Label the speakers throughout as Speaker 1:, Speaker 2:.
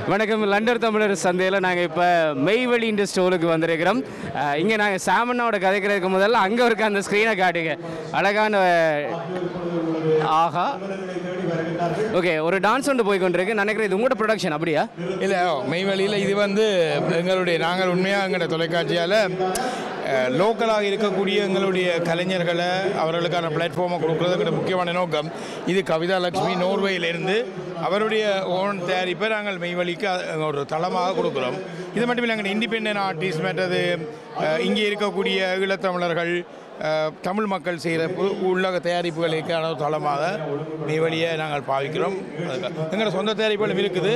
Speaker 1: வணக்கம். லண்டன் தமிழர் சந்தையில் நாங்கள் இப்போ மெய்வழி இந்த ஸ்டோருக்கு வந்திருக்கிறோம். இங்கே நாங்கள் சாமனோட கதைக்கிறதுக்கு முதல்ல அங்கே இருக்க அந்த ஸ்க்ரீனை காட்டுங்க. அழகான ஆஹா, ஓகே, ஒரு டான்ஸ் ஒன்று போய் கொண்டிருக்கு நினைக்கிறேன். இது உங்களோட ப்ரொடக்ஷன் அப்படியா?
Speaker 2: இல்லை, மெய்வழியில் இது வந்து நாங்கள் உண்மையாக எங்களோட தொலைக்காட்சியால் லோக்கலாக இருக்கக்கூடிய எங்களுடைய கலைஞர்களை அவர்களுக்கான பிளாட்ஃபார்மை கொடுக்குறதுக்கு முக்கியமான நோக்கம். இது கவிதா லட்சுமி நோர்வேயிலிருந்து அவருடைய ஓன் தயாரிப்பை நாங்கள் மெய்வழிக்கு ஒரு தளமாக கொடுக்குறோம். இது மட்டும் இல்லை, எங்கள் இண்டிபெண்டன்ட் ஆர்டிஸ்ட் மற்றது இங்கே இருக்கக்கூடிய ஈழத்தமிழர்கள் தமிழ் மக்கள் செய்கிற உள்ளக தயாரிப்புகளுக்கான தளமாக மெய்வழியை நாங்கள் பாவிக்கிறோம். எங்களோட சொந்த தயாரிப்புகளும் இருக்குது.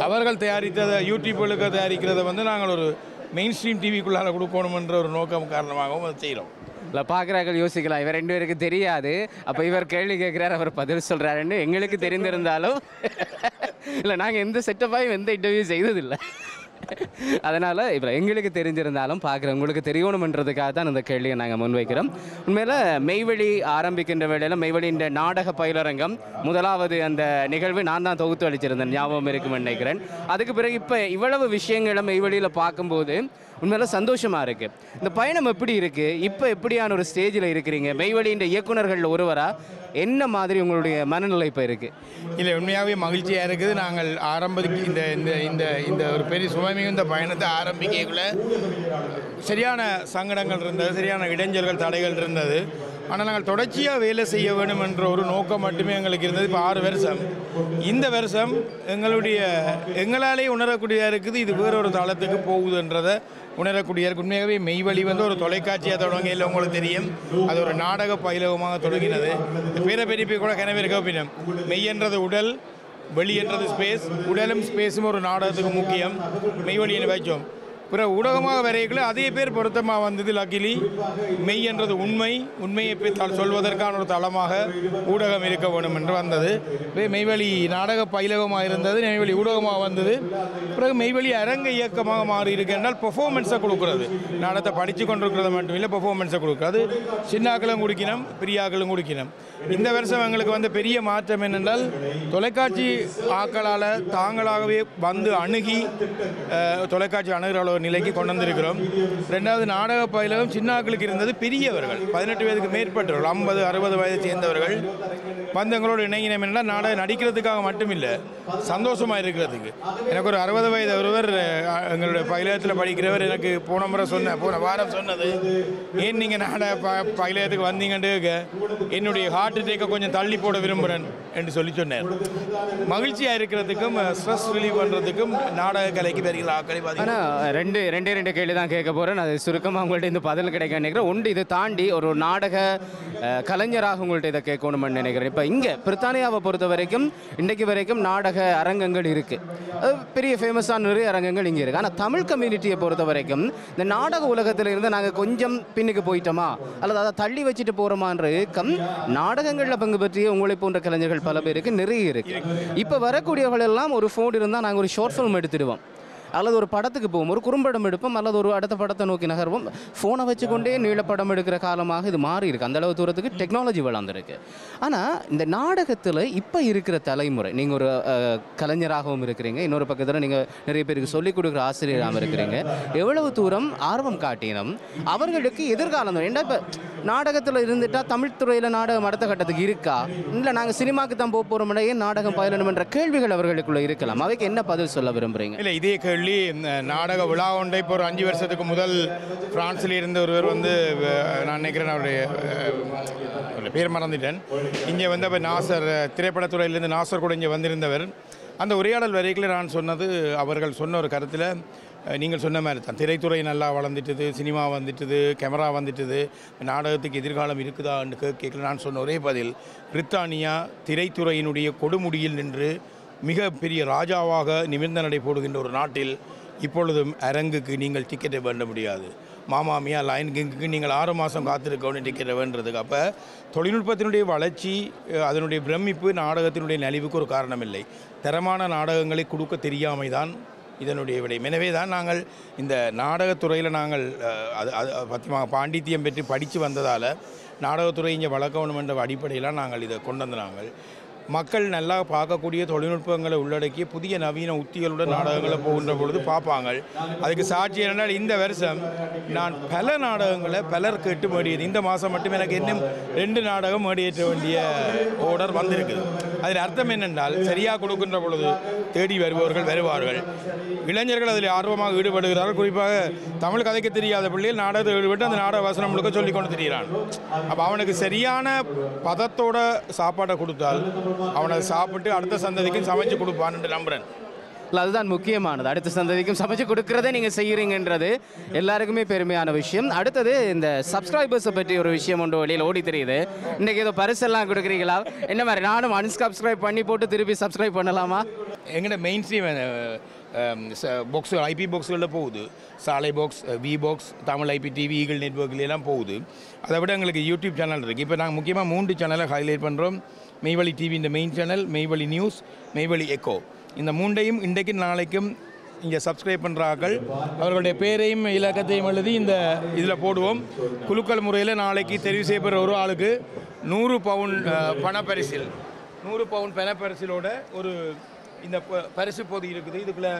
Speaker 2: அவர்கள் தயாரித்ததை யூடியூப்களுக்கு தயாரிக்கிறத வந்து நாங்கள் ஒரு மெயின் ஸ்ட்ரீம் டிவிக்குள்ளால் கொடுக்கணுமென்ற ஒரு நோக்கம் காரணமாகவும் அதை செய்கிறோம்.
Speaker 1: இல்லை, பார்க்குறார்கள் யோசிக்கலாம், இவர் ரெண்டு பேருக்கு தெரியாது, அப்போ இவர் கேள்வி கேட்குறாரு, அவர் பதில் சொல்கிறாருன்னு. எங்களுக்கு தெரிந்திருந்தாலும் இல்லை, நாங்கள் எந்த செட்டப்பாயும் எந்த இன்டர்வியூ செய்ததில்லை. அதனால் இப்போ எங்களுக்கு தெரிஞ்சிருந்தாலும் பார்க்குறவங்களுக்கு தெரியணுமென்றதுக்காக தான் இந்த கேள்வியை நாங்கள் முன்வைக்கிறோம். உண்மையில் மெய்வழி ஆரம்பிக்கின்ற வேளையில் மெய்வழியின் நாடக பயிலரங்கம் முதலாவது அந்த நிகழ்வு நான் தான் தொகுத்து அளிச்சிருந்தேன், ஞாபகம் இருக்குன்னு நினைக்கிறேன். அதுக்கு பிறகு இப்போ இவ்வளவு விஷயங்களை மெய்வழியில் பார்க்கும்போது உண்மையில சந்தோஷமாக இருக்குது. இந்த பயணம் எப்படி இருக்குது? இப்போ எப்படியான ஒரு ஸ்டேஜில் இருக்கிறீங்க? மெய்வழியின் இயக்குநர்கள் ஒருவராக என்ன மாதிரி உங்களுடைய மனநிலை இப்போ இருக்குது?
Speaker 2: இல்லை, உண்மையாகவே மகிழ்ச்சியாக இருக்குது. நாங்கள் ஆரம்பத்துக்கு இந்த இந்த இந்த இந்த ஒரு பெரிய சுமை இந்த பயணத்தை ஆரம்பிக்கக்குள்ள சரியான சங்கடங்கள் இருந்தது, சரியான இடைஞ்சல்கள் தடைகள் இருந்தது. ஆனால் நாங்கள் தொடர்ச்சியாக வேலை செய்ய வேண்டும் என்ற ஒரு நோக்கம் மட்டுமே எங்களுக்கு இருந்தது. இப்போ 6 வருஷம், இந்த வருஷம் எங்களாலே உணரக்கூடியதாக இருக்குது. இது வேறொரு தளத்துக்கு போகுதுன்றதை உணரக்கூடிய உண்மையாகவே மெய்வழி வந்து ஒரு தொலைக்காட்சியாக தொடங்க இல்லை, உங்களுக்கு தெரியும். அது ஒரு நாடக பயிலகமாக தொடங்கினது. பேரை பெரிய கூட கிணவே இருக்க அப்படின்னா மெய் என்றது உடல், வெளி என்றது ஸ்பேஸ். உடலும் ஸ்பேஸும் ஒரு நாடகத்துக்கு முக்கியம். மெய்வழின்னு வச்சோம். பிறகு ஊடகமாக வரைக்குள்ள அதே பேர் பொருத்தமாக வந்தது. லக்கிலி மெய் என்றது உண்மையை சொல்வதற்கான ஒரு தளமாக ஊடகம் இருக்க வேண்டும் என்று வந்தது. மெய்வழி நாடக பயிலகமாக இருந்தது, மெய்வழி ஊடகமாக வந்தது. பிறகு மெய்வழி அரங்க இயக்கமாக மாறி இருக்கு என்றால் பெர்ஃபார்மன்ஸை கொடுக்குறது. நாடகத்தை படித்து கொண்டிருக்கிறது மட்டும் இல்லை, பெர்ஃபார்மன்ஸை கொடுக்குறது. சின்னாக்களும் குடிக்கணும், பெரியாக்களும் குடிக்கணும். இந்த வருஷம் எங்களுக்கு வந்த பெரிய மாற்றம் என்னென்றால் தொலைக்காட்சி ஆக்களால் தாங்களாகவே வந்து அணுகி தொலைக்காட்சி அணுகிற நிலைக்கு கொண்டு வந்திருக்கிறோம். 2வது நாடக பயிலகம் சின்னாக்களுக்கு இருந்தது. பெரியவர்கள் 18 வயதுக்கு மேற்பட்டவர்கள், 50, 60 வயதை சேர்ந்தவர்கள் வந்து எங்களோட இணைங்கினம் என்றால் நாடகம் நடிக்கிறதுக்காக மட்டும் இல்லை, சந்தோஷமாக இருக்கிறதுக்கு. எனக்கு ஒரு 60 வயது ஒருவர் எங்களுடைய பயிலகத்தில் படிக்கிறவர் எனக்கு போன வாரம் சொன்னது, ஏன் நீங்கள் நாடக பயிலகத்துக்கு வந்தீங்கன்னு என்னுடைய ஹார்ட் அட்டேக்கை கொஞ்சம் தள்ளி போட விரும்புகிறேன் என்று சொன்னார். மகிழ்ச்சியாக இருக்கிறதுக்கும் ஸ்ட்ரெஸ் ரிலீவ் பண்ணுறதுக்கும் நாடக கலைக்கு வருகிற ஆக்களை
Speaker 1: பார்த்தீங்கன்னா ரெண்டே கேள்வி தான் கேட்க போகிறேன். அது சுருக்கமாக உங்கள்கிட்ட இந்த பதில் கிடைக்க நினைக்கிறேன். ஒன்று, இதை தாண்டி ஒரு நாடக கலைஞராக உங்கள்கிட்ட இதை கேட்கணும்னு நினைக்கிறேன். இப்போ இங்கே பிரித்தானியாவை பொறுத்த வரைக்கும் இன்றைக்கு வரைக்கும் நாடக அரங்கங்கள் இருக்குது, பெரிய ஃபேமஸான நிறைய அரங்கங்கள் இங்கே இருக்குது. ஆனால் தமிழ் கம்யூனிட்டியை பொறுத்த வரைக்கும் இந்த நாடக உலகத்தில் இருந்து நாங்கள் கொஞ்சம் பின்னுக்கு போயிட்டோமா அல்லது அதை தள்ளி வச்சுட்டு போகிறோமான்ற இயக்கம் நாடகங்களில் பங்கு பற்றிய உங்களை போன்ற கலைஞர்கள் பல பேருக்கு நிறைய இருக்குது. இப்போ வரக்கூடியவர்கள் எல்லாம் ஒரு ஃபோன் இருந்தால் நாங்கள் ஒரு ஷார்ட் ஃபிலிம் எடுத்துடுவோம், அல்லது ஒரு படத்துக்கு போவோம், ஒரு குறும்படம் எடுப்போம், அல்லது ஒரு அடுத்த படத்தை நோக்கி நகர்வோம். ஃபோனை வச்சுக்கொண்டே நீளப்படம் எடுக்கிற காலமாக இது மாறி இருக்குது. அந்தளவு தூரத்துக்கு டெக்னாலஜி வளர்ந்துருக்கு. ஆனால் இந்த நாடகத்தில் இப்போ இருக்கிற தலைமுறை, நீங்கள் ஒரு கலைஞராகவும் இருக்கிறீங்க, இன்னொரு பக்கத்தில் நீங்கள் நிறைய பேருக்கு சொல்லிக் கொடுக்குற ஆசிரியராகவும் இருக்கிறீங்க, எவ்வளவு தூரம் ஆர்வம் காட்டினோம் அவர்களுக்கு எதிர்காலம்? ஏன்னா இப்போ நாடகத்தில் இருந்துட்டால் தமிழ் துறையில் நாடகம் அடுத்த கட்டத்துக்கு இருக்கா, இல்லை நாங்கள் சினிமாவுக்கு தான் போக போகிறோம்னா ஏன் நாடகம் பயிலணும் என்ற கேள்விகள் அவர்களுக்குள்ளே இருக்கலாம். அவைக்கு என்ன பதில் சொல்ல விரும்புகிறீங்க?
Speaker 2: இல்லை, இதே கேள்வி நாடக விழா ஒன்றை இப்போ ஒரு 5 வருஷத்துக்கு முதல் பிரான்ஸில் இருந்த ஒருவர் வந்து நான் நினைக்கிறேன், அவருடைய பேர் மறந்துட்டேன், இங்கே வந்து அப்போ நாசர் திரைப்படத்துறையிலேருந்து நாசர் கூட இங்கே வந்திருந்தவர். அந்த உரையாடல் வரைக்கும் நான் சொன்னது, அவர்கள் சொன்ன ஒரு கருத்தில் நீங்கள் சொன்ன மாதிரி தான், திரைத்துறை நல்லா வளர்ந்துட்டுது, சினிமா வந்துட்டுது, கேமரா வந்துட்டுது, நாடகத்துக்கு எதிர்காலம் இருக்குதான்னு கேட்கல. நான் சொன்ன ஒரே பதில், பிரித்தானியா திரைத்துறையினுடைய கொடுமுடியில் நின்று மிகப்பெரிய ராஜாவாக நிமிர்ந்த நடை போடுகின்ற ஒரு நாட்டில் இப்பொழுதும் அரங்குக்கு நீங்கள் டிக்கெட்டை வேண்ட முடியாது. மாமாமியா லைன் கிங்குக்கு நீங்கள் 6 மாதம் காத்திருக்கணும் டிக்கெட்டை வேண்டுறதுக்கு. அப்போ தொழில்நுட்பத்தினுடைய வளர்ச்சி, அதனுடைய பிரமிப்பு நாடகத்தினுடைய நலிவுக்கு ஒரு காரணம் இல்லை. தரமான நாடகங்களை கொடுக்க தெரியாமை தான் இதனுடைய விடை. எனவே தான் நாங்கள் இந்த நாடகத்துறையில் நாங்கள் பாண்டித்தியம் பெற்று படித்து வந்ததால் நாடகத்துறை இங்கே வளர்க்கணும் என்ற அடிப்படையில் நாங்கள் இதை கொண்டு வந்த. நாங்கள் மக்கள் நல்லா பார்க்கக்கூடிய தொழில்நுட்பங்களை உள்ளடக்கிய புதிய நவீன உத்திகளுடன் நாடகங்களை போகின்ற பொழுது பார்ப்பாங்க. அதுக்கு சாட்சி என்னென்னால் இந்த வருஷம் நான் பல நாடகங்களை பலர் கேட்டு மேடியது. இந்த மாதம் மட்டும் எனக்கு இன்னும் 2 நாடகம் மேடியேற்ற வேண்டிய ஆர்டர் வந்திருக்குது. அதில் அர்த்தம் என்னென்றால் சரியாக கொடுக்கின்ற பொழுது தேடி வருவார்கள். இளைஞர்கள் அதில் ஆர்வமாக ஈடுபடுகிறார்கள். குறிப்பாக தமிழ் கதைக்கு தெரியாத பிள்ளைகள் நாடகத்தில் ஈடுபட்டு அந்த நாடக வசனம் முழுக்க சொல்லிக் கொண்டு திரிகிறான். அப்போ அவனுக்கு சரியான பதத்தோட சாப்பாட்டை கொடுத்தால் அவனை சாப்பிட்டு அடுத்த சந்ததிக்கும் சமைச்சு கொடுப்பான்னு நம்புறேன்.
Speaker 1: இல்லை, அதுதான் முக்கியமானது. அடுத்த சந்ததிக்கும் சமைச்சு கொடுக்கறதே நீங்கள் செய்கிறீங்கன்றது எல்லாருக்குமே பெருமையான விஷயம். அடுத்தது இந்த சப்ஸ்கிரைபர்ஸை பற்றி ஒரு விஷயம் ஒன்று வெளியில் ஓடி தெரியுது. இன்றைக்கி ஏதோ பரிசெல்லாம் கொடுக்குறீங்களா? என்ன மாதிரி நானும் அன்சப்ஸ்கிரைப் பண்ணி போட்டு திருப்பி சப்ஸ்கிரைப் பண்ணலாமா?
Speaker 2: எங்கள்கிட்ட மெயின் ஸ்ட்ரீம் பாக்ஸ் ஐபி பாக்ஸ்களில் போகுது. சாலை box, V box, Tamil IP TV, Eagle நெட்வொர்க்லாம் போகுது. அதை விட எங்களுக்கு யூடியூப் சேனல் இருக்குது. இப்போ நாங்கள் முக்கியமாக 3 சேனலை ஹைலைட் பண்ணுறோம். மெய்வழி டிவி இந்த மெயின் சேனல், மெய்வழி நியூஸ், மெய்வழி எக்கோ. இந்த 3ஐயும் இன்றைக்கும் நாளைக்கும் இங்கே சப்ஸ்கிரைப் பண்ணுறார்கள். அவர்களுடைய பேரையும் இலக்கத்தையும் எழுதி இந்த இதில் போடுவோம். குலுக்கல் முறையில் நாளைக்கு தெரிவு செய்யப்படுற ஒரு ஆளுக்கு 100 பவுன் பணப்பரிசில், 100 பவுன் பணப்பரிசிலோட ஒரு இந்த பரிசு பொதி இருக்குது. இதுக்குள்ளே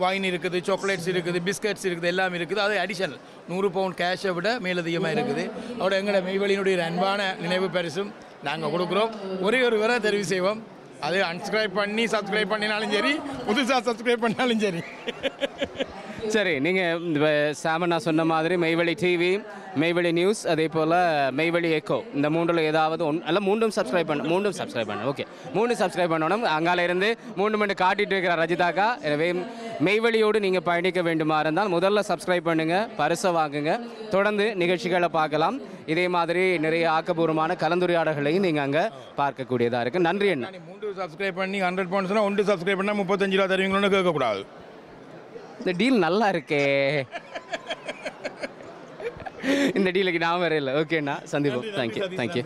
Speaker 2: வைன் இருக்குது, சாக்லேட்ஸ் இருக்குது, பிஸ்கட்ஸ் இருக்குது, எல்லாம் இருக்குது. அது அடிஷனல் 100 பவுன் கேஷை விட மேலதிகமாக இருக்குது. அதோட எங்களோட மெய்வழியினுடைய அன்பான நினைவு பரிசும் நாங்கள் கொடுக்குறோம். ஒரே ஒரு வரை தெரிவு செய்வோம். அது அன்சப்ஸ்கிரைப் பண்ணி சப்ஸ்கிரைப் பண்ணினாலும் சரி, புதுசாக சப்ஸ்கிரைப் பண்ணாலும் சரி.
Speaker 1: சரி, நீங்கள் சாமன் நான் சொன்ன மாதிரி மெய்வழி டிவி, மெய்வழி நியூஸ், அதே போல் மெய்வழி எக்கோ, இந்த 3ல் ஏதாவது அல்ல 3ம் சப்ஸ்கிரைப் பண்ண ஓகே 3 சப்ஸ்கிரைப் பண்ணணும். அங்கால இருந்து 3 மணி காட்டிட்டு இருக்கிற ரஜிதாக்கா. எனவே மெய்வழியோடு நீங்கள் பயணிக்க வேண்டுமா இருந்தால் முதல்ல சப்ஸ்கிரைப் பண்ணுங்கள், பரிசை வாங்குங்க, தொடர்ந்து நிகழ்ச்சிகளை பார்க்கலாம். இதே மாதிரி நிறைய ஆக்கப்பூர்வமான கலந்துரையாடல்களையும் நீங்கள் அங்கே பார்க்கக்கூடியதாக இருக்குது. நன்றி அண்ணா.
Speaker 2: 3 சப்ஸ்கிரைப் பண்ணி 100 பவுண்ட்ஸ்னால் 1 சப்ஸ்கிரைப் பண்ணால் 35 ரூபா தருவீங்களோன்னு கேட்கக்கூடாது.
Speaker 1: இந்த டீல் நல்லா இருக்கே. இந்த டீலுக்கு நான் வரையில. ஓகேண்ணா, சந்திப்போம். தேங்க்யூ.